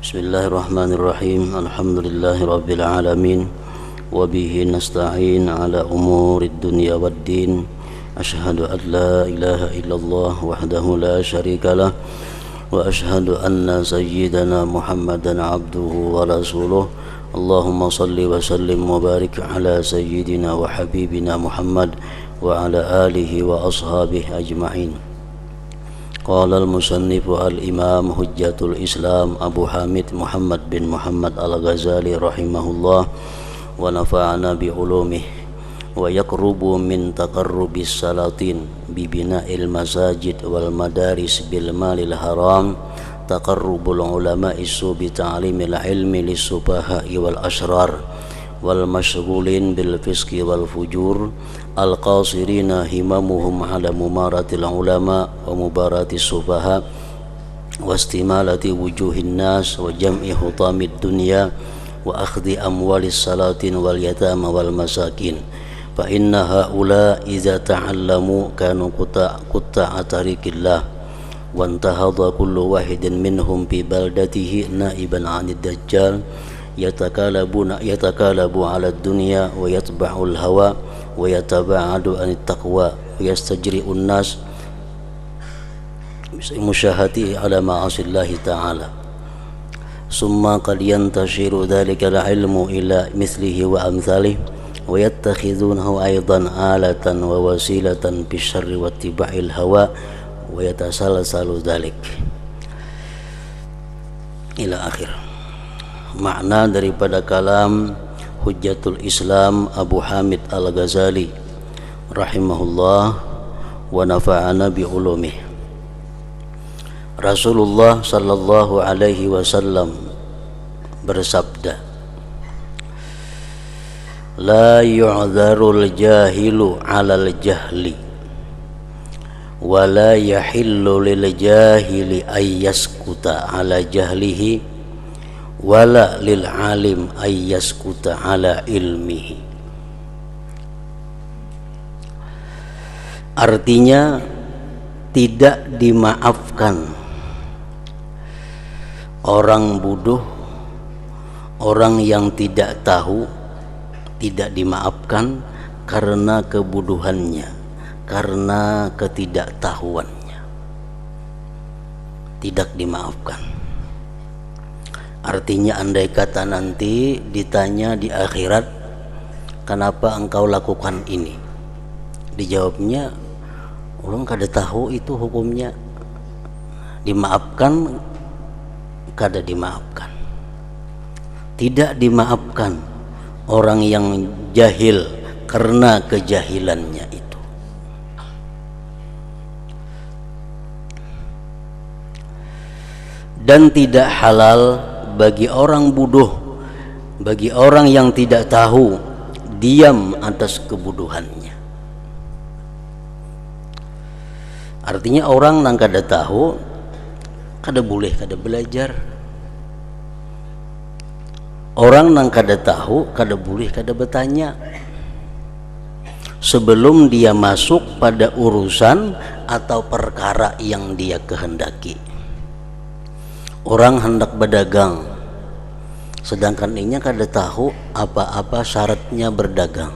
Bismillahirrahmanirrahim. Alhamdulillahirabbil alamin. Wa bihi nasta'in ala umurid dunya waddin. Asyhadu an la ilaha illallah wahdahu la syarikalah wa asyhadu anna sayyidana Muhammadan abduhu wa rasuluh. Allahumma salli wa sallim wa barik ala sayyidina wa habibina Muhammad wa ala alihi wa ashabihi ajma'in. Qala al-musannifu al-imam hujjatul islam Abu Hamid Muhammad bin Muhammad al-Ghazali rahimahullah wa nafa'ana bi ulumih wa yaqrubu min taqarrubis salatin bi bina'il masajid wal madaris bil malil haram taqarrubul ulama'i bi ta'limil ilmi lis-sufaha'i wal ashrar wal mashghulin bil fisqi wal fujur al qasirina himamuhum ala mumaratil ulama wa mubaratis sufaha wa istimalati wujuhin nas wa jam'i hutamid dunya wa akhdhi amwalis salatin wal yatama wal masakin fa inna haula idza ta'allamu kanu qutta tariqillah wa antahadha kullu wahidin minhum bi baldatihi naiban 'anid dajjal yatakalabu ala dunya wa yatba'ul hawa wa yataba'adu anit taqwa wa yastajri'un nas musyahati ala ma'asillahi ta'ala summa qad yantashiru dhalika al-ilmu ila mithlihi wa amthalihi wa yattakhidhunahu aidan alatan wa wasilatan bisyarri wa ittiba'il hawa wa yatasalsalu dhalik ila akhir. Makna daripada kalam Hujjatul Islam Abu Hamid Al-Ghazali rahimahullah wa nafa'ana bi ulumih. Rasulullah sallallahu alaihi wasallam bersabda, la yu'dzarul jahilu 'alal jahli wa la yahillu lil jahili ayyaskuta 'ala jahlihi wala lil alim ayyaskuta ala ilmihi. Artinya tidak dimaafkan orang bodoh, orang yang tidak tahu, tidak dimaafkan karena kebodohannya, karena ketidaktahuannya, tidak dimaafkan. Artinya andai kata nanti ditanya di akhirat, kenapa engkau lakukan ini? Dijawabnya, ulun kada tahu itu hukumnya. Dimaafkan, kada dimaafkan. Tidak dimaafkan orang yang jahil karena kejahilannya itu. Dan tidak halal bagi orang bodoh, bagi orang yang tidak tahu, diam atas kebodohannya. Artinya orang yang kada tahu, kada boleh kada belajar. Orang yang kada tahu, kada boleh kada bertanya. Sebelum dia masuk pada urusan atau perkara yang dia kehendaki. Orang hendak berdagang, sedangkan inya kada tahu apa-apa syaratnya berdagang,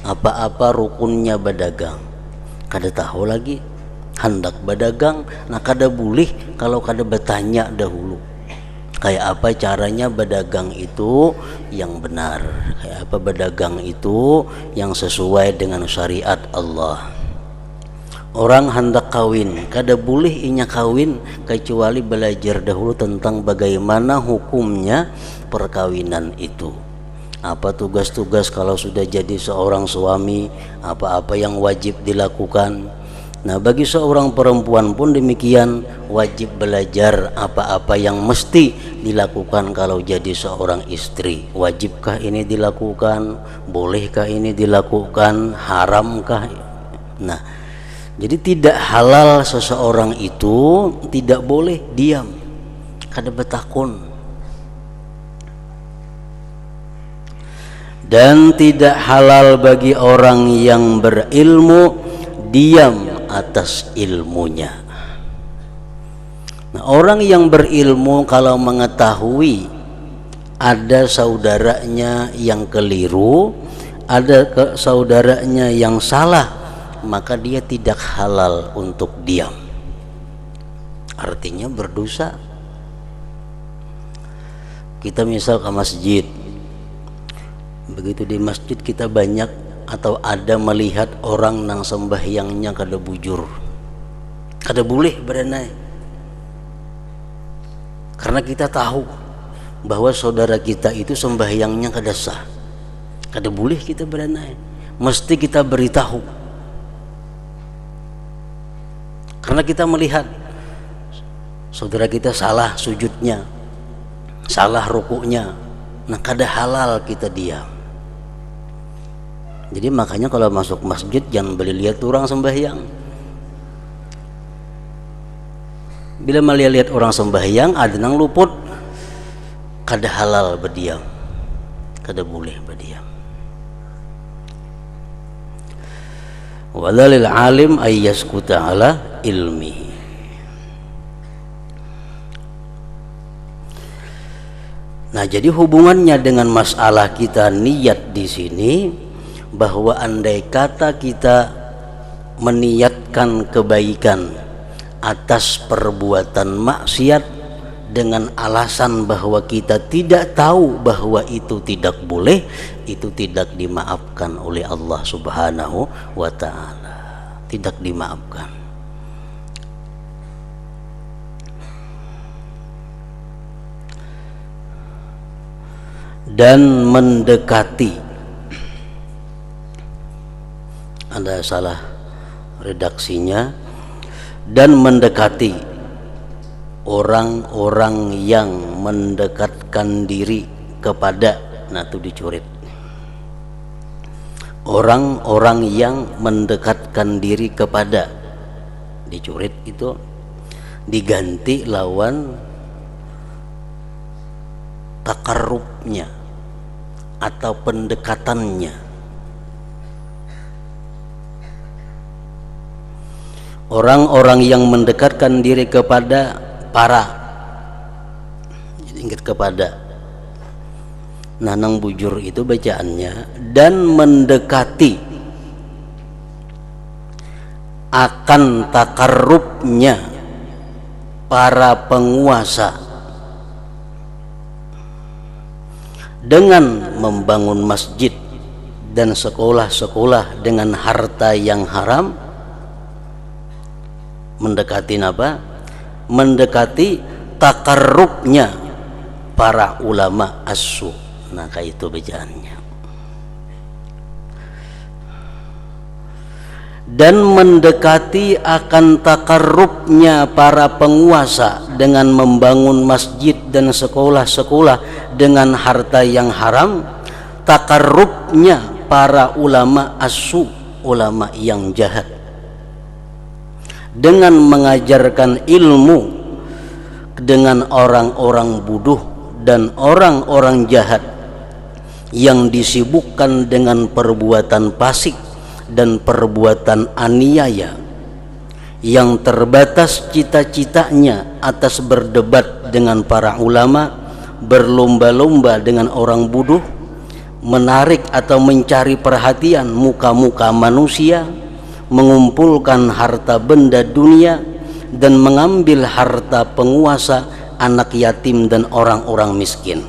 apa-apa rukunnya berdagang, kada tahu lagi. Hendak berdagang, nah kada boleh kalau kada bertanya dahulu. Kayak apa caranya berdagang itu yang benar, kayak apa berdagang itu yang sesuai dengan syariat Allah. Orang hendak kawin, kada boleh inya kawin kecuali belajar dahulu tentang bagaimana hukumnya perkawinan itu. Apa tugas-tugas kalau sudah jadi seorang suami, apa-apa yang wajib dilakukan. Nah, bagi seorang perempuan pun demikian, wajib belajar apa-apa yang mesti dilakukan kalau jadi seorang istri. Wajibkah ini dilakukan? Bolehkah ini dilakukan? Haramkah? Nah, jadi tidak halal seseorang itu tidak boleh diam, kada bertakun. Dan tidak halal bagi orang yang berilmu diam atas ilmunya. Orang yang berilmu kalau mengetahui ada saudaranya yang keliru, ada saudaranya yang salah, maka dia tidak halal untuk diam. Artinya berdosa. Kita misal ke masjid, begitu di masjid kita banyak atau ada melihat orang nang sembahyangnya kada bujur, kada boleh berenai, karena kita tahu bahwa saudara kita itu sembahyangnya kada sah, kada boleh kita berenai, mesti kita beritahu, karena kita melihat saudara kita salah sujudnya, salah rukuknya, nah kada halal kita diam. Jadi makanya kalau masuk masjid jangan boleh lihat orang sembahyang. Bila melihat orang sembahyang ada nang luput, kada halal berdiam, kada boleh berdiam. Walal alim ay yaskuta ala ilmihi. Nah, jadi hubungannya dengan masalah kita niat di sini, bahwa andai kata kita meniatkan kebaikan atas perbuatan maksiat dengan alasan bahwa kita tidak tahu bahwa itu tidak boleh, itu tidak dimaafkan oleh Allah Subhanahu wa ta'ala, tidak dimaafkan. Dan mendekati, ada salah redaksinya, dan mendekati orang-orang yang mendekatkan diri kepada, nah itu dicurit, orang-orang yang mendekatkan diri kepada, dicurit itu diganti lawan takarrubnya atau pendekatannya. Orang-orang yang mendekatkan diri kepada para, ingat kepada, nanang bujur itu bacaannya, dan mendekati akan takarrubnya para penguasa dengan membangun masjid dan sekolah-sekolah dengan harta yang haram. Mendekati apa? Mendekati takarrubnya para ulama as-su. Nah, kayak itu bacaannya. Dan mendekati akan takarrubnya para penguasa dengan membangun masjid dan sekolah-sekolah dengan harta yang haram. Takarrubnya para ulama as-su, ulama yang jahat, dengan mengajarkan ilmu dengan orang-orang bodoh dan orang-orang jahat yang disibukkan dengan perbuatan fasik dan perbuatan aniaya, yang terbatas cita-citanya atas berdebat dengan para ulama, berlomba-lomba dengan orang bodoh, menarik atau mencari perhatian muka-muka manusia, mengumpulkan harta benda dunia, dan mengambil harta penguasa, anak yatim dan orang-orang miskin.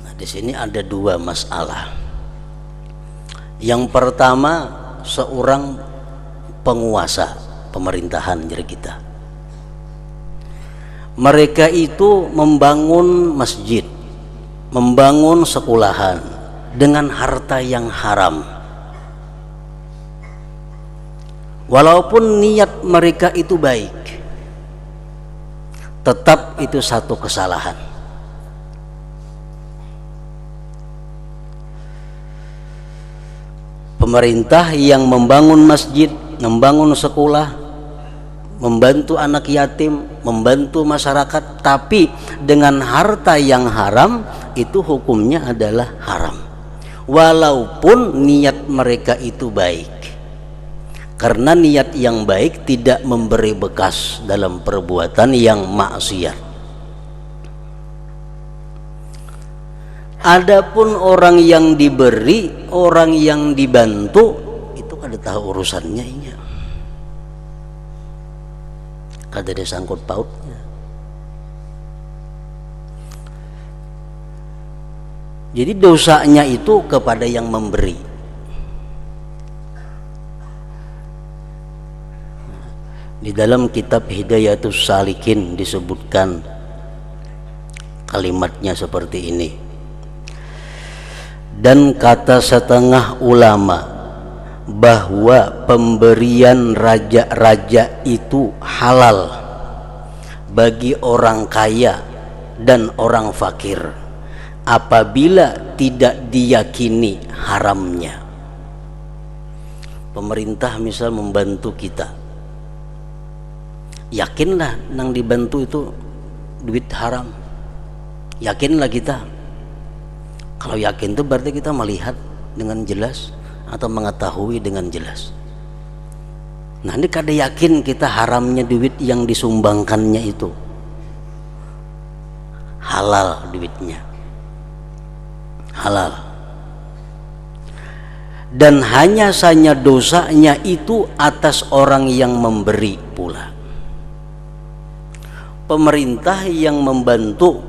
Nah, di sini ada dua masalah. Yang pertama, seorang penguasa pemerintahan jadi kita. Mereka itu membangun masjid, membangun sekolahan dengan harta yang haram. Walaupun niat mereka itu baik, tetap itu satu kesalahan. Pemerintah yang membangun masjid, membangun sekolah, membantu anak yatim, membantu masyarakat, tapi dengan harta yang haram, itu hukumnya adalah haram. Walaupun niat mereka itu baik, Karena niat yang baik tidak memberi bekas dalam perbuatan yang maksiat. Adapun orang yang diberi, orang yang dibantu, itu kada tahu urusannya ini. Kada ada sangkut pautnya. Jadi dosanya itu kepada yang memberi. Di dalam kitab Hidayatus Salikin disebutkan kalimatnya seperti ini. Dan kata setengah ulama bahwa pemberian raja-raja itu halal bagi orang kaya dan orang fakir apabila tidak diyakini haramnya. Pemerintah misal membantu kita, yakinlah nang dibantu itu duit haram, yakinlah kita. Kalau yakin itu berarti kita melihat dengan jelas atau mengetahui dengan jelas. Nah, ini kada yakin kita haramnya duit yang disumbangkannya itu halal, duitnya halal, dan hanya saja dosanya itu atas orang yang memberi pula. Pemerintah yang membantu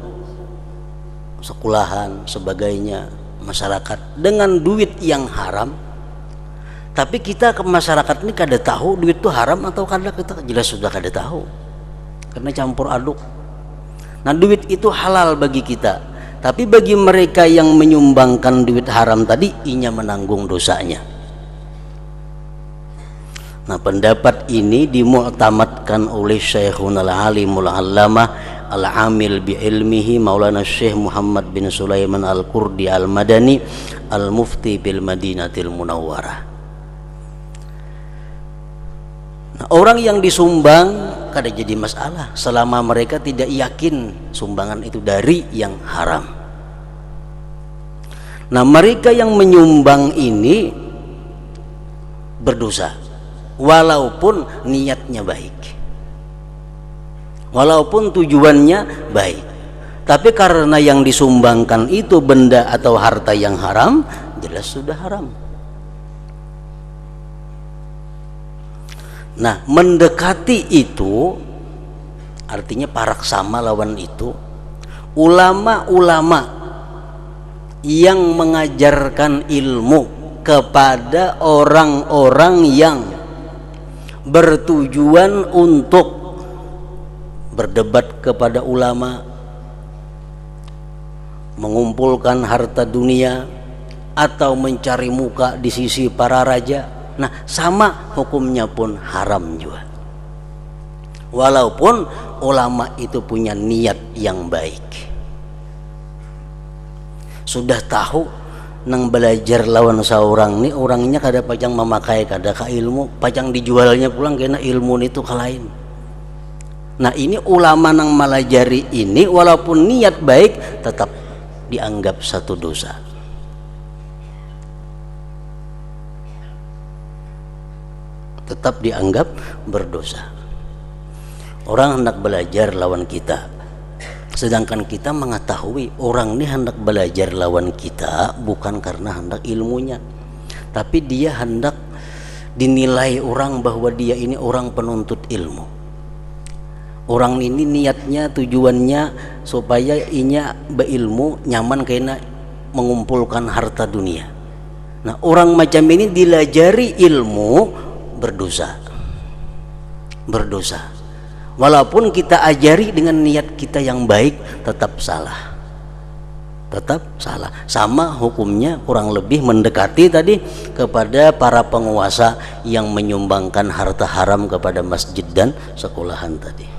sekolahan sebagainya masyarakat dengan duit yang haram, tapi kita ke masyarakat ini kada tahu duit itu haram atau kada, kita jelas sudah kada tahu karena campur aduk. Nah, duit itu halal bagi kita, tapi bagi mereka yang menyumbangkan duit haram tadi, inya menanggung dosanya. Nah, pendapat ini dimu'tamadkan oleh Syekhuna al-Alimul Allamah al-Amil bi ilmihi Maulana Syekh Muhammad bin Sulaiman al-Qurdi al-Madani al-Mufti bil Madinatil Munawwarah. Nah, orang yang disumbang kada jadi masalah selama mereka tidak yakin sumbangan itu dari yang haram. Nah, mereka yang menyumbang ini berdosa walaupun niatnya baik, walaupun tujuannya baik, tapi karena yang disumbangkan itu benda atau harta yang haram, jelas sudah haram. Nah, mendekati itu artinya paraksama lawan itu ulama-ulama yang mengajarkan ilmu kepada orang-orang yang bertujuan untuk berdebat kepada ulama, mengumpulkan harta dunia, atau mencari muka di sisi para raja. Nah, sama hukumnya pun haram juga, walaupun ulama itu punya niat yang baik. Sudah tahu nang belajar lawan seorang ni orangnya kada pajang memakai kada ka ilmu, pajang dijualnya pulang kena ilmu itu kalain. Nah, ini ulama nang melajari ini walaupun niat baik tetap dianggap satu dosa. Tetap dianggap berdosa. Orang hendak belajar lawan kita, sedangkan kita mengetahui orang ini hendak belajar lawan kita bukan karena hendak ilmunya, tapi dia hendak dinilai orang bahwa dia ini orang penuntut ilmu. Orang ini niatnya, tujuannya supaya inya berilmu, nyaman kena mengumpulkan harta dunia. Nah, orang macam ini dilajari ilmu berdosa. Berdosa. Walaupun kita ajari dengan niat kita yang baik, tetap salah. Tetap salah. Sama hukumnya kurang lebih mendekati tadi kepada para penguasa yang menyumbangkan harta haram kepada masjid dan sekolahan tadi.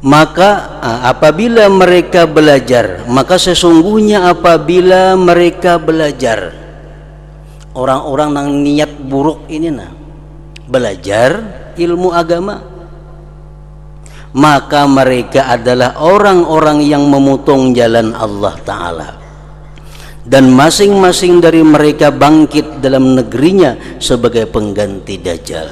Maka apabila mereka belajar, maka sesungguhnya apabila mereka belajar, orang-orang yang niat buruk ini belajar ilmu agama, maka mereka adalah orang-orang yang memotong jalan Allah Ta'ala dan masing-masing dari mereka bangkit dalam negerinya sebagai pengganti Dajjal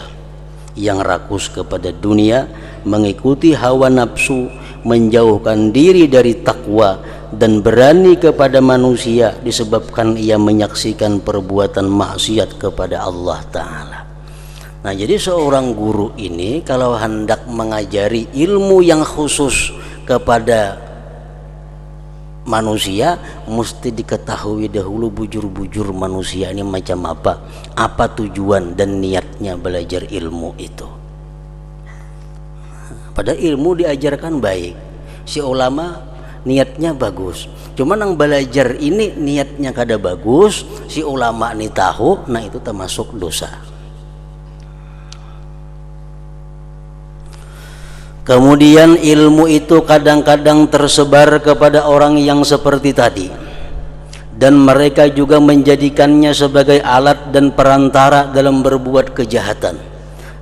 yang rakus kepada dunia, mengikuti hawa nafsu, menjauhkan diri dari takwa, dan berani kepada manusia disebabkan ia menyaksikan perbuatan maksiat kepada Allah Ta'ala. Nah, jadi seorang guru ini kalau hendak mengajari ilmu yang khusus kepada manusia, mesti diketahui dahulu bujur-bujur manusia ini macam apa tujuan dan niatnya belajar ilmu itu. Pada ilmu diajarkan baik, si ulama niatnya bagus, cuman yang belajar ini niatnya kada bagus, si ulama ini tahu, nah itu termasuk dosa. Kemudian ilmu itu kadang-kadang tersebar kepada orang yang seperti tadi, dan mereka juga menjadikannya sebagai alat dan perantara dalam berbuat kejahatan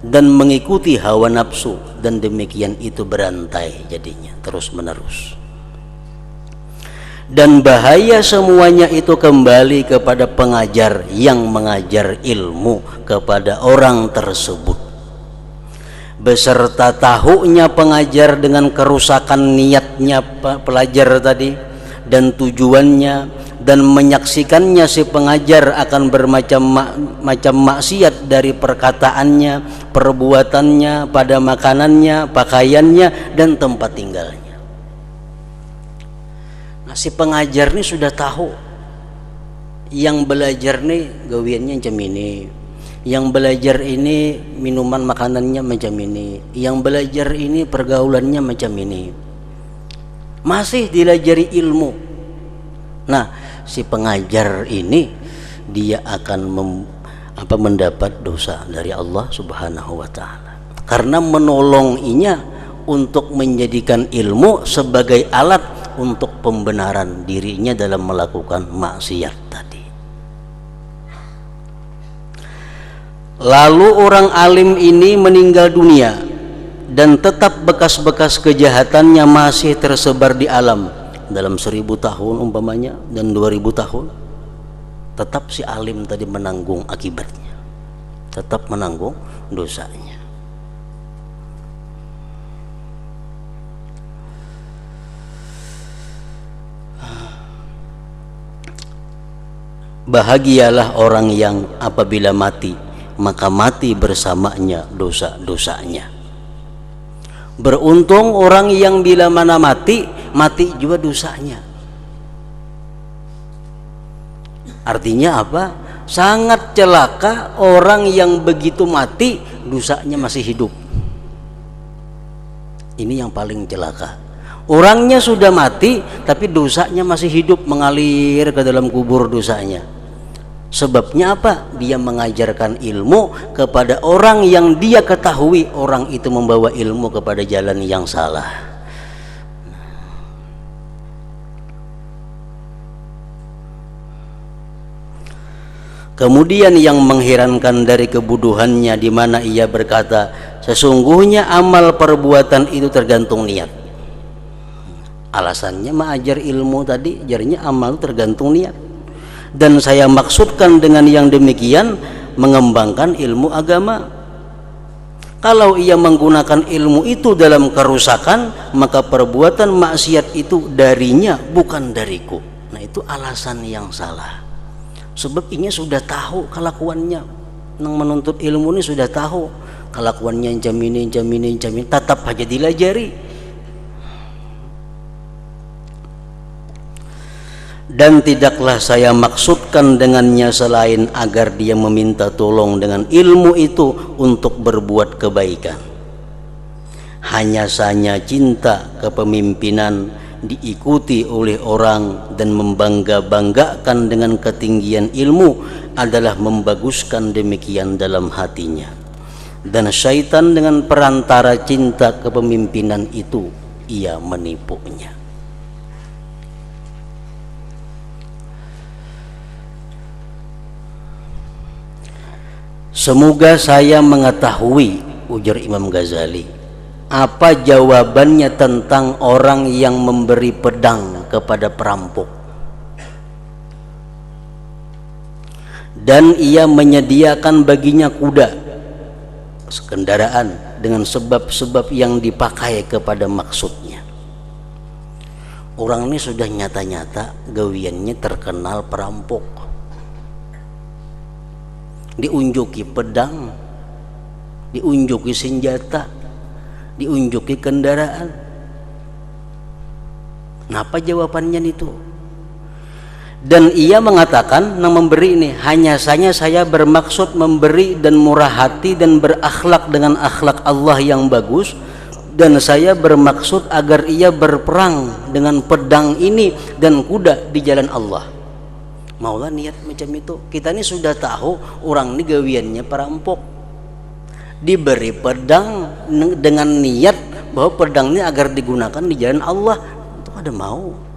dan mengikuti hawa nafsu, dan demikian itu berantai jadinya terus menerus. Dan bahaya semuanya itu kembali kepada pengajar yang mengajar ilmu kepada orang tersebut, beserta tahunya pengajar dengan kerusakan niatnya pelajar tadi dan tujuannya, dan menyaksikannya si pengajar akan bermacam-macam maksiat dari perkataannya, perbuatannya, pada makanannya, pakaiannya, dan tempat tinggalnya. Nah, si pengajar ini sudah tahu yang belajar nih gawiannya macam ini, yang belajar ini minuman makanannya macam ini, yang belajar ini pergaulannya macam ini, masih dilajari ilmu. Nah, si pengajar ini dia akan mendapat dosa dari Allah Subhanahu wa Ta'ala, karena menolonginya untuk menjadikan ilmu sebagai alat untuk pembenaran dirinya dalam melakukan maksiat tadi. Lalu orang alim ini meninggal dunia, dan tetap bekas-bekas kejahatannya masih tersebar di alam dalam 1000 tahun umpamanya dan 2000 tahun. Tetap si alim tadi menanggung akibatnya, tetap menanggung dosanya. Bahagialah orang yang apabila mati, maka mati bersamanya dosa-dosanya. Beruntung orang yang bila mana mati, mati juga dosanya. Artinya apa? Sangat celaka orang yang begitu mati, dosanya masih hidup. Ini yang paling celaka. Orangnya sudah mati, tapi dosanya masih hidup, mengalir ke dalam kubur dosanya. Sebabnya apa? Dia mengajarkan ilmu kepada orang yang dia ketahui orang itu membawa ilmu kepada jalan yang salah. Kemudian yang mengherankan dari kebodohannya, di mana ia berkata, sesungguhnya amal perbuatan itu tergantung niat. Alasannya mengajar ilmu tadi, jadinya amal tergantung niat. Dan saya maksudkan dengan yang demikian mengembangkan ilmu agama. Kalau ia menggunakan ilmu itu dalam kerusakan, maka perbuatan maksiat itu darinya, bukan dariku. Nah, itu alasan yang salah. Sebab ini sudah tahu kelakuannya, yang menuntut ilmu ini sudah tahu kelakuannya jam ini, tetap aja dilajari. Dan tidaklah saya maksudkan dengannya selain agar dia meminta tolong dengan ilmu itu untuk berbuat kebaikan. Hanya saja cinta kepemimpinan diikuti oleh orang dan membangga-banggakan dengan ketinggian ilmu adalah membaguskan demikian dalam hatinya. Dan syaitan dengan perantara cinta kepemimpinan itu ia menipunya. Semoga saya mengetahui, ujar Imam Ghazali, apa jawabannya tentang orang yang memberi pedang kepada perampok. dan ia menyediakan baginya kuda, kendaraan dengan sebab-sebab yang dipakai kepada maksudnya. Orang ini sudah nyata-nyata gawiannya terkenal perampok, diunjuki pedang, diunjuki senjata, diunjuki kendaraan. Apa jawabannya itu? Dan ia mengatakan, yang memberi ini, hanya saja saya bermaksud memberi dan murah hati dan berakhlak dengan akhlak Allah yang bagus, dan saya bermaksud agar ia berperang dengan pedang ini dan kuda di jalan Allah. Maulah niat macam itu. Kita ini sudah tahu orang ini gawiannya perampok, diberi pedang dengan niat bahwa pedang ini agar digunakan di jalan Allah, itu ada mau.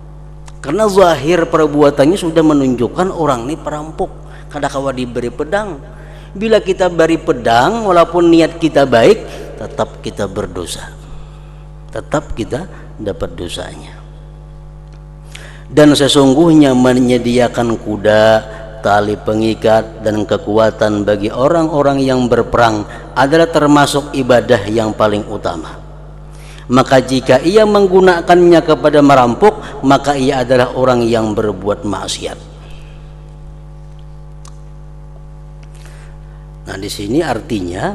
Karena zahir perbuatannya sudah menunjukkan orang ini perampok. Kadang-kala diberi pedang, bila kita beri pedang walaupun niat kita baik, tetap kita berdosa, tetap kita dapat dosanya. Dan sesungguhnya menyediakan kuda, tali pengikat, dan kekuatan bagi orang-orang yang berperang adalah termasuk ibadah yang paling utama. Maka jika ia menggunakannya kepada merampok, maka ia adalah orang yang berbuat maksiat. Nah, di sini artinya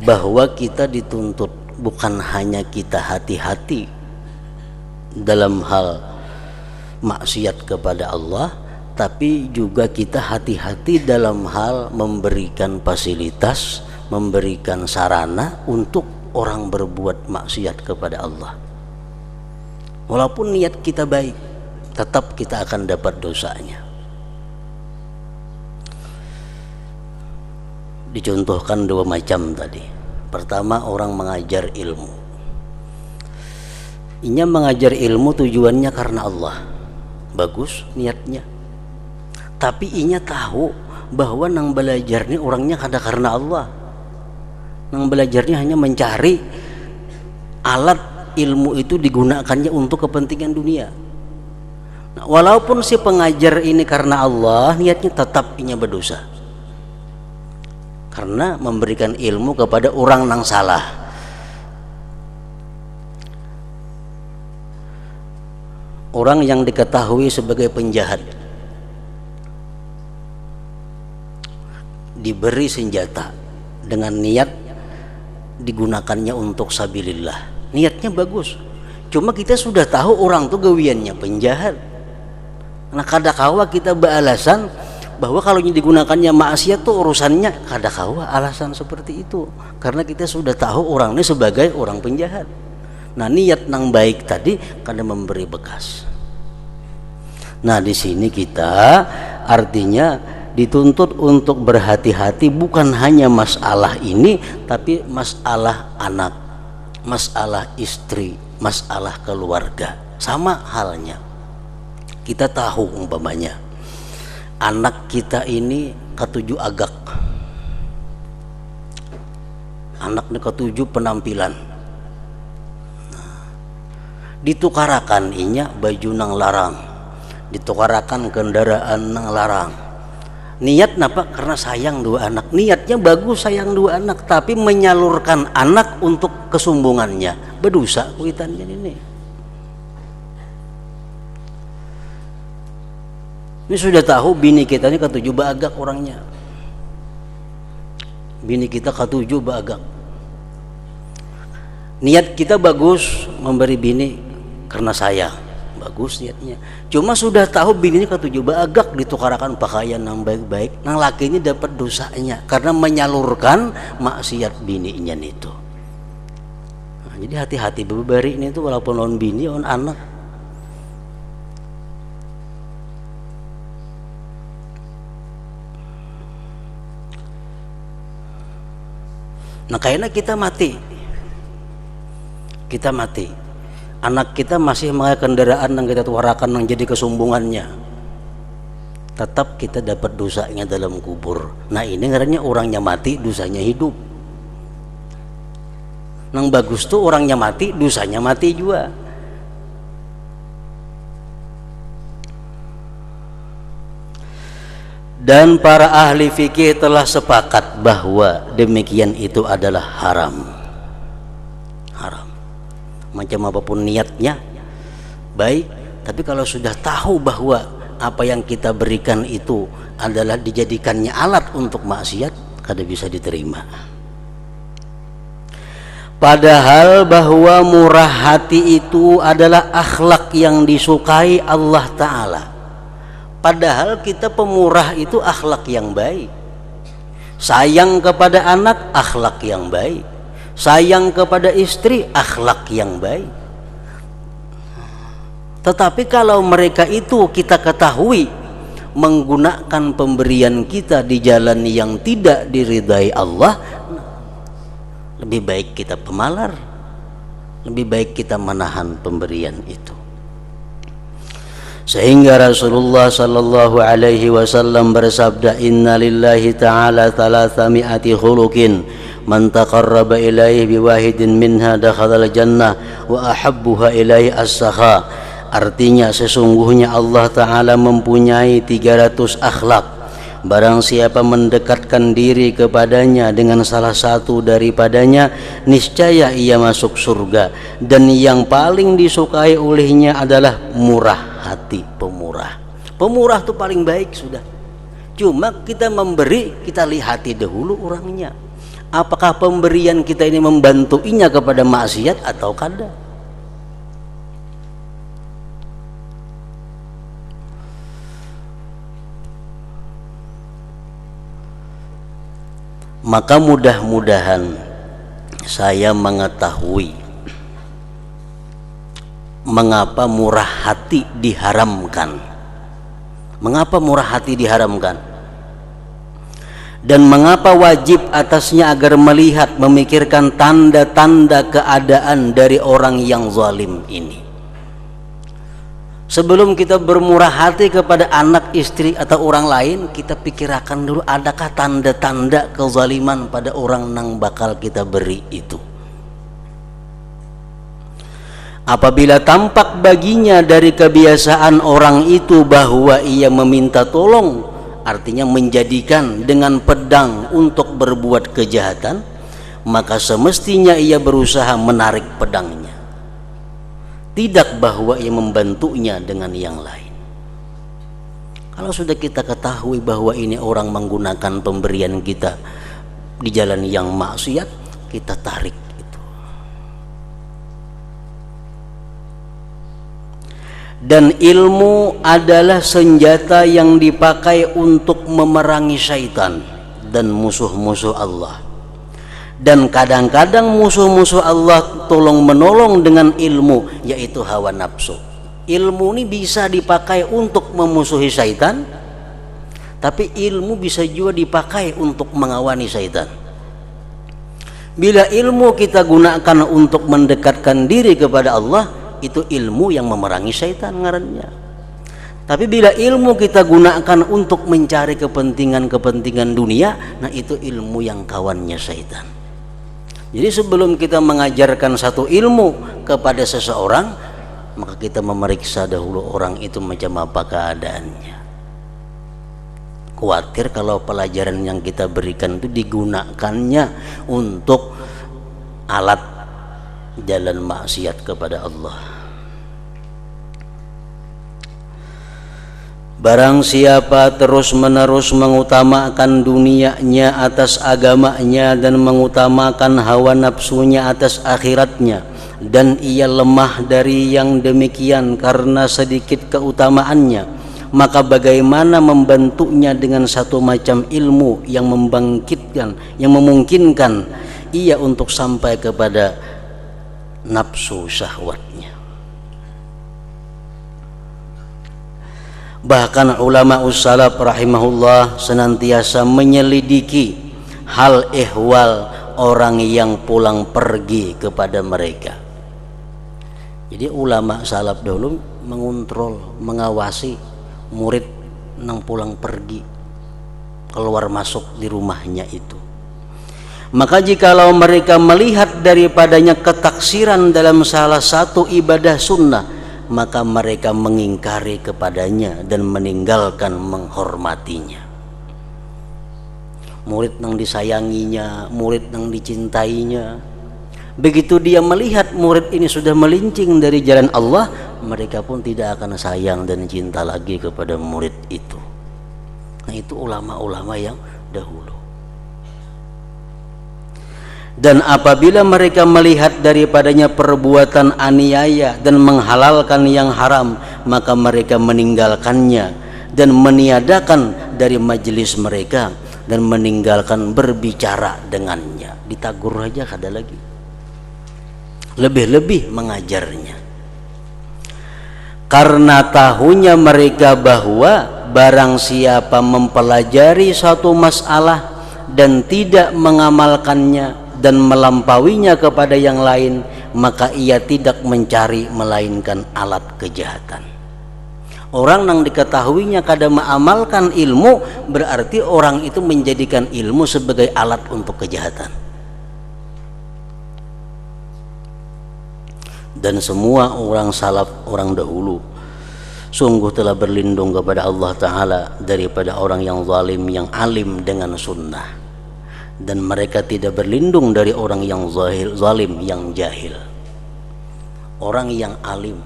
bahwa kita dituntut bukan hanya kita hati-hati dalam hal maksiat kepada Allah, tapi juga kita hati-hati dalam hal memberikan fasilitas, memberikan sarana untuk orang berbuat maksiat kepada Allah. Walaupun niat kita baik, tetap kita akan dapat dosanya. Dicontohkan dua macam tadi. Pertama, orang mengajar ilmu. Inya mengajar ilmu tujuannya karena Allah, bagus niatnya. Tapi inya tahu bahwa nang belajar ini orangnya kada karena Allah. Nang belajarnya hanya mencari alat ilmu itu digunakannya untuk kepentingan dunia. Nah, walaupun si pengajar ini karena Allah, niatnya tetap inya berdosa, karena memberikan ilmu kepada orang nang salah. Orang yang diketahui sebagai penjahat diberi senjata dengan niat digunakannya untuk sabilillah, niatnya bagus. Cuma kita sudah tahu orang tuh gawiannya penjahat. Nah, kadang-kala kita beralasan bahwa kalau ini digunakannya maksiat tuh urusannya, kadang-kala alasan seperti itu karena kita sudah tahu orang ini sebagai orang penjahat. Nah, niat nang baik tadi kadang memberi bekas. Nah, di sini kita artinya dituntut untuk berhati-hati bukan hanya masalah ini, tapi masalah anak, masalah istri, masalah keluarga. Sama halnya, kita tahu umpamanya anak kita ini ketujuh agak, anaknya ketujuh penampilan, ditukarakan inya baju nang larang, ditukarakan kendaraan nang larang. Niat napa? Karena sayang dua anak. Niatnya bagus, sayang dua anak, tapi menyalurkan anak untuk kesombongannya, berdosa kuitannya ini. Ini sudah tahu bini kita ini ketujuh bagak orangnya. Bini kita ketujuh bagak. Niat kita bagus memberi bini karena sayang, bagus niatnya. Cuma sudah tahu bininya ketujuh bagak, ditukarakan pakaian yang baik-baik, nang lakinya dapat dosanya karena menyalurkan maksiat bininya itu. Nah, jadi hati-hati bebari ini tuh, walaupun on bini on anak. Nah, kayaknya kita mati, anak kita masih mengenai kendaraan yang kita tuarakan yang jadi kesombongannya, tetap kita dapat dosanya dalam kubur. Nah, ini ngarannya orangnya mati, dosanya hidup. Nang bagus tuh orangnya mati, dosanya mati juga. Dan para ahli fikih telah sepakat bahwa demikian itu adalah haram. Haram. Macam apapun niatnya baik, tapi kalau sudah tahu bahwa apa yang kita berikan itu adalah dijadikannya alat untuk maksiat, kada bisa diterima. Padahal bahwa murah hati itu adalah akhlak yang disukai Allah Ta'ala. Padahal kita pemurah itu akhlak yang baik. Sayang kepada anak, akhlak yang baik. Sayang kepada istri, akhlak yang baik. Tetapi kalau mereka itu kita ketahui menggunakan pemberian kita di jalan yang tidak diridai Allah, lebih baik kita pemalar, lebih baik kita menahan pemberian itu. Sehingga Rasulullah sallallahu alaihi wasallam bersabda, inna lillahi ta'ala 300 khuluqin man taqarraba ilaihi biwahidin minha dakhala al-jannah wa ahabbuha ilaihi as-sakha. Artinya sesungguhnya Allah Ta'ala mempunyai 300 akhlak. Barang siapa mendekatkan diri kepadanya dengan salah satu daripadanya, niscaya ia masuk surga. Dan yang paling disukai olehnya adalah murah hati, pemurah. Pemurah itu paling baik sudah. Cuma kita memberi, kita lihati dahulu orangnya. Apakah pemberian kita ini membantuinya kepada maksiat atau kada? Maka mudah-mudahan saya mengetahui mengapa murah hati diharamkan. Mengapa murah hati diharamkan? Dan mengapa wajib atasnya agar melihat, memikirkan tanda-tanda keadaan dari orang yang zalim ini. Sebelum kita bermurah hati kepada anak, istri atau orang lain, kita pikirkan dulu adakah tanda-tanda kezaliman pada orang yang bakal kita beri itu. Apabila tampak baginya dari kebiasaan orang itu bahwa ia meminta tolong, artinya menjadikan dengan pedang untuk berbuat kejahatan, maka semestinya ia berusaha menarik pedangnya. Tidak bahwa ia membantunya dengan yang lain. Kalau sudah kita ketahui bahwa ini orang menggunakan pemberian kita di jalan yang maksiat, kita tarik itu. Dan ilmu adalah senjata yang dipakai untuk memerangi syaitan dan musuh-musuh Allah. Dan kadang-kadang musuh-musuh Allah tolong menolong dengan ilmu, yaitu hawa nafsu. Ilmu ini bisa dipakai untuk memusuhi syaitan, tapi ilmu bisa juga dipakai untuk mengawani syaitan. Bila ilmu kita gunakan untuk mendekatkan diri kepada Allah, itu ilmu yang memerangi syaitan ngarannya. Tapi bila ilmu kita gunakan untuk mencari kepentingan dunia, nah itu ilmu yang kawannya syaitan. Jadi sebelum kita mengajarkan satu ilmu kepada seseorang, maka kita memeriksa dahulu orang itu macam apa keadaannya. Khawatir kalau pelajaran yang kita berikan itu digunakannya untuk alat jalan maksiat kepada Allah. Barang siapa terus-menerus mengutamakan dunianya atas agamanya dan mengutamakan hawa nafsunya atas akhiratnya, dan ia lemah dari yang demikian karena sedikit keutamaannya, maka bagaimana membantunya dengan satu macam ilmu yang membangkitkan, yang memungkinkan ia untuk sampai kepada nafsu syahwatnya. Bahkan ulama ussalaf rahimahullah senantiasa menyelidiki hal ehwal orang yang pulang pergi kepada mereka. Jadi ulama salaf dahulu mengontrol, mengawasi murid nang pulang pergi, keluar masuk di rumahnya itu. Maka jikalau mereka melihat daripadanya ketaksiran dalam salah satu ibadah sunnah, maka mereka mengingkari kepadanya dan meninggalkan menghormatinya. murid yang disayanginya, murid yang dicintainya. Begitu dia melihat murid ini sudah melincing dari jalan Allah, mereka pun tidak akan sayang dan cinta lagi kepada murid itu. Nah, itu ulama-ulama yang dahulu. Dan apabila mereka melihat daripadanya perbuatan aniaya dan menghalalkan yang haram, maka mereka meninggalkannya dan meniadakan dari majelis mereka dan meninggalkan berbicara dengannya. Ditagur aja kada lagi, lebih-lebih mengajarnya, karena tahunya mereka bahwa barang siapa mempelajari suatu masalah dan tidak mengamalkannya dan melampauinya kepada yang lain, maka ia tidak mencari melainkan alat kejahatan. Orang yang diketahuinya kada mengamalkan ilmu, berarti orang itu menjadikan ilmu sebagai alat untuk kejahatan. Dan semua orang salaf, orang dahulu, sungguh telah berlindung kepada Allah Ta'ala daripada orang yang zalim, yang alim dengan sunnah. Dan mereka tidak berlindung dari orang yang zalim, yang jahil. Orang yang alim,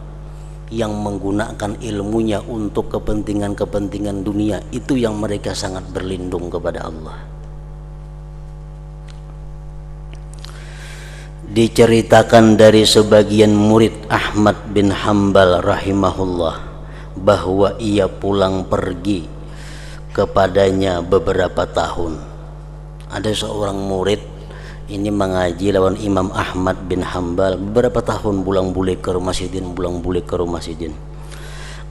yang menggunakan ilmunya untuk kepentingan-kepentingan dunia, itu yang mereka sangat berlindung kepada Allah. Diceritakan dari sebagian murid Ahmad bin Hanbal rahimahullah bahwa ia pulang pergi kepadanya beberapa tahun. Ada seorang murid ini mengaji lawan Imam Ahmad bin Hanbal beberapa tahun, bulang-bulik ke rumah sidin, bulang-bulik ke rumah sidin.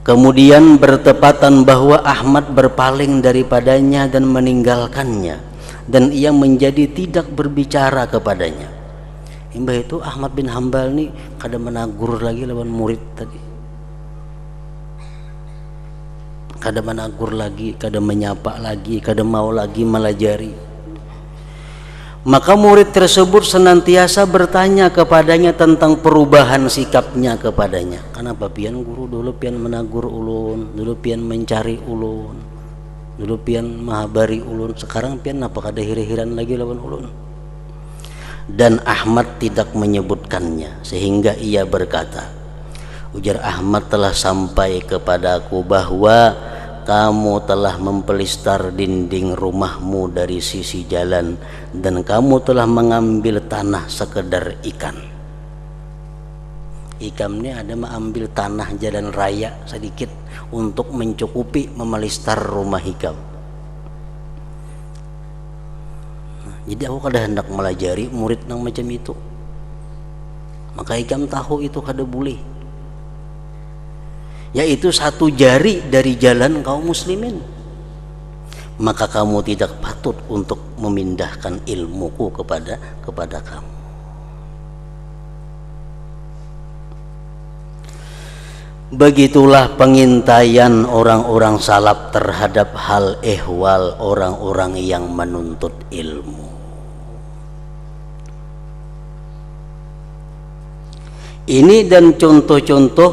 Kemudian bertepatan bahwa Ahmad berpaling daripadanya dan meninggalkannya, dan ia menjadi tidak berbicara kepadanya. Imbah itu Ahmad bin Hanbal nih kada menagur lagi lawan murid tadi, kada menagur lagi, kada menyapa lagi, kada mau lagi melajari. Maka murid tersebut senantiasa bertanya kepadanya tentang perubahan sikapnya kepadanya. Kenapa pian guru dulu pian menagur ulun, dulu pian mencari ulun, dulu pian mahabari ulun, sekarang pian apa kada hiri-hiran lagi lawan ulun? Dan Ahmad tidak menyebutkannya, sehingga ia berkata, ujar Ahmad, telah sampai kepadaku bahwa kamu telah mempelistar dinding rumahmu dari sisi jalan, dan kamu telah mengambil tanah sekedar ikan. Ikannya ada mengambil tanah jalan raya sedikit untuk mencukupi memelistar rumah hikam. Jadi aku kada hendak melajari murid yang macam itu. Maka hikam tahu itu kada boleh, yaitu satu jari dari jalan kaum muslimin. Maka kamu tidak patut untuk memindahkan ilmuku kepada kamu. Begitulah pengintaian orang-orang salaf terhadap hal ehwal orang-orang yang menuntut ilmu. Ini dan contoh-contoh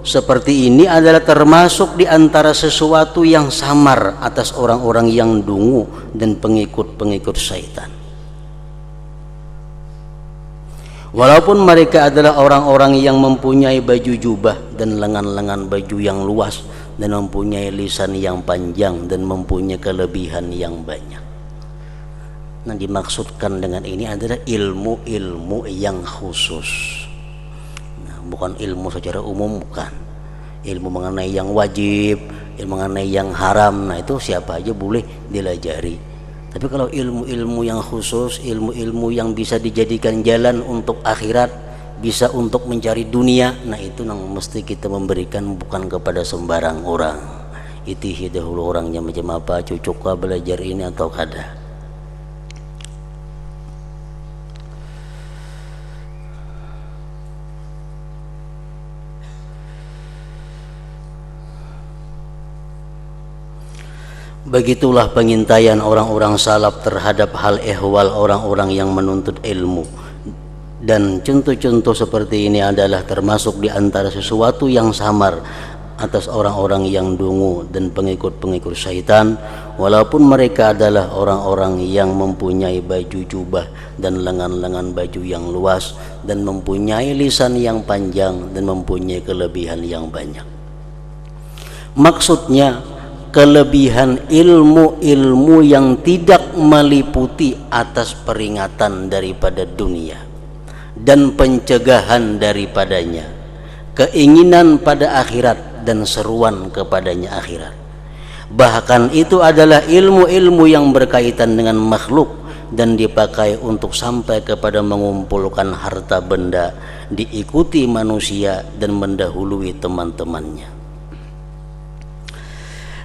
seperti ini adalah termasuk di antara sesuatu yang samar atas orang-orang yang dungu dan pengikut-pengikut syaitan. Walaupun mereka adalah orang-orang yang mempunyai baju jubah dan lengan-lengan baju yang luas, dan mempunyai lisan yang panjang, dan mempunyai kelebihan yang banyak. Nah, dimaksudkan dengan ini adalah ilmu-ilmu yang khusus. Bukan ilmu secara umum, bukan. Ilmu mengenai yang wajib, ilmu mengenai yang haram, nah itu siapa aja boleh dilajari. Tapi kalau ilmu-ilmu yang khusus, ilmu-ilmu yang bisa dijadikan jalan untuk akhirat, bisa untuk mencari dunia, nah itu yang mesti kita memberikan, bukan kepada sembarang orang. Itihi dahulu orangnya macam apa, cucuk belajar ini atau kada. Begitulah pengintaian orang-orang salaf terhadap hal ehwal orang-orang yang menuntut ilmu. Dan contoh-contoh seperti ini adalah termasuk di antara sesuatu yang samar atas orang-orang yang dungu dan pengikut-pengikut syaitan, walaupun mereka adalah orang-orang yang mempunyai baju jubah dan lengan-lengan baju yang luas, dan mempunyai lisan yang panjang, dan mempunyai kelebihan yang banyak. Maksudnya kelebihan ilmu-ilmu yang tidak meliputi atas peringatan daripada dunia dan pencegahan daripadanya, keinginan pada akhirat dan seruan kepadanya akhirat. Bahkan itu adalah ilmu-ilmu yang berkaitan dengan makhluk dan dipakai untuk sampai kepada mengumpulkan harta benda, diikuti manusia dan mendahului teman-temannya.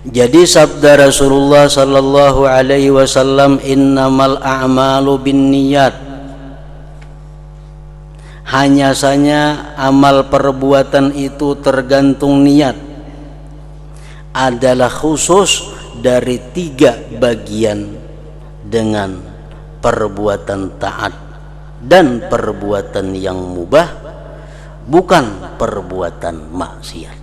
Jadi sabda Rasulullah sallallahu alaihi wasallam, innamal a'malu binniyat, hanya saja amal perbuatan itu tergantung niat, adalah khusus dari 3 bagian dengan perbuatan taat dan perbuatan yang mubah, bukan perbuatan maksiat.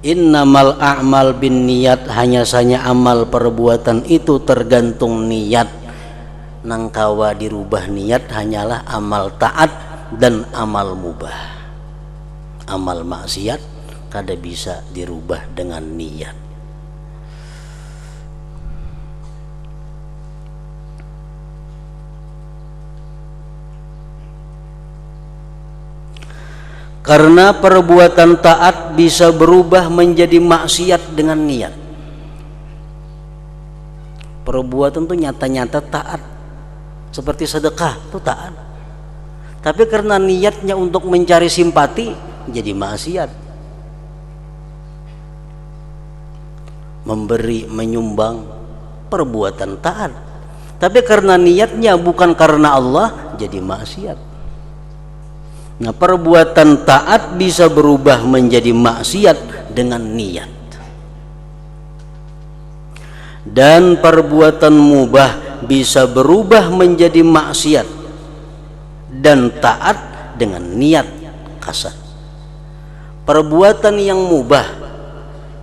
Innamal a'mal bin niyat, hanya saja amal perbuatan itu tergantung niat. Nangkawa dirubah niat hanyalah amal taat dan amal mubah. Amal maksiat kada bisa dirubah dengan niat. Karena perbuatan taat bisa berubah menjadi maksiat dengan niat. Perbuatan itu nyata-nyata taat, seperti sedekah itu taat, tapi karena niatnya untuk mencari simpati jadi maksiat. Memberi, menyumbang, perbuatan taat, tapi karena niatnya bukan karena Allah jadi maksiat. Nah, perbuatan taat bisa berubah menjadi maksiat dengan niat, dan perbuatan mubah bisa berubah menjadi maksiat dan taat dengan niat kasar. Perbuatan yang mubah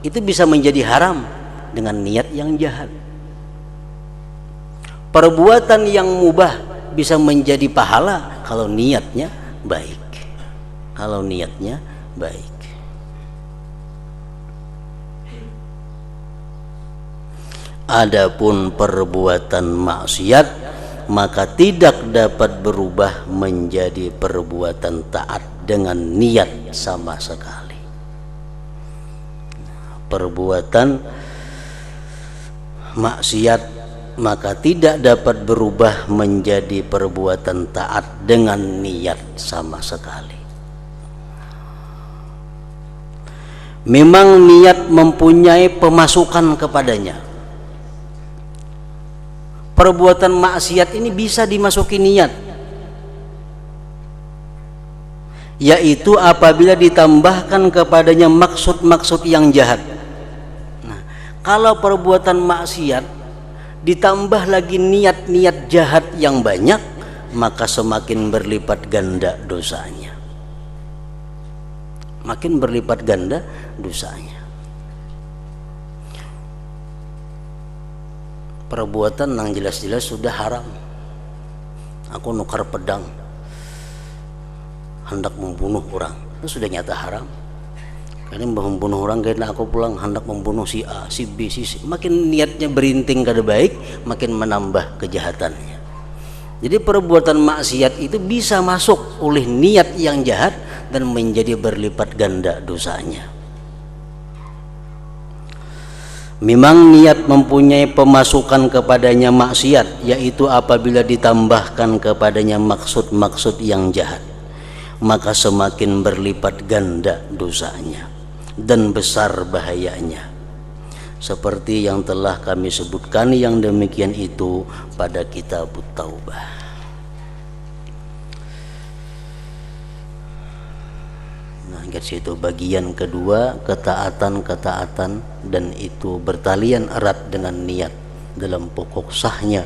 itu bisa menjadi haram dengan niat yang jahat. Perbuatan yang mubah bisa menjadi pahala kalau niatnya baik. Kalau niatnya baik. Adapun perbuatan maksiat maka tidak dapat berubah menjadi perbuatan taat dengan niat sama sekali. Perbuatan maksiat maka tidak dapat berubah menjadi perbuatan taat dengan niat sama sekali. Memang niat mempunyai pemasukan kepadanya. Perbuatan maksiat ini bisa dimasuki niat, yaitu apabila ditambahkan kepadanya maksud-maksud yang jahat. Nah, kalau perbuatan maksiat ditambah lagi niat-niat jahat yang banyak, maka semakin berlipat ganda dosanya. Makin berlipat ganda dosanya. Perbuatan yang jelas-jelas sudah haram. Aku nukar pedang hendak membunuh orang, itu sudah nyata haram. Karena membunuh orang karena aku pulang hendak membunuh si A, si B, si C. Makin niatnya berinting kada baik, makin menambah kejahatannya. Jadi perbuatan maksiat itu bisa masuk oleh niat yang jahat dan menjadi berlipat ganda dosanya. Memang niat mempunyai pemasukan kepadanya maksiat, yaitu apabila ditambahkan kepadanya maksud-maksud yang jahat, maka semakin berlipat ganda dosanya dan besar bahayanya. Seperti yang telah kami sebutkan yang demikian itu pada kitab Taubah. Ingat situ bagian kedua, ketaatan-ketaatan, dan itu bertalian erat dengan niat dalam pokok sahnya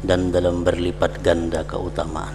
dan dalam berlipat ganda keutamaan.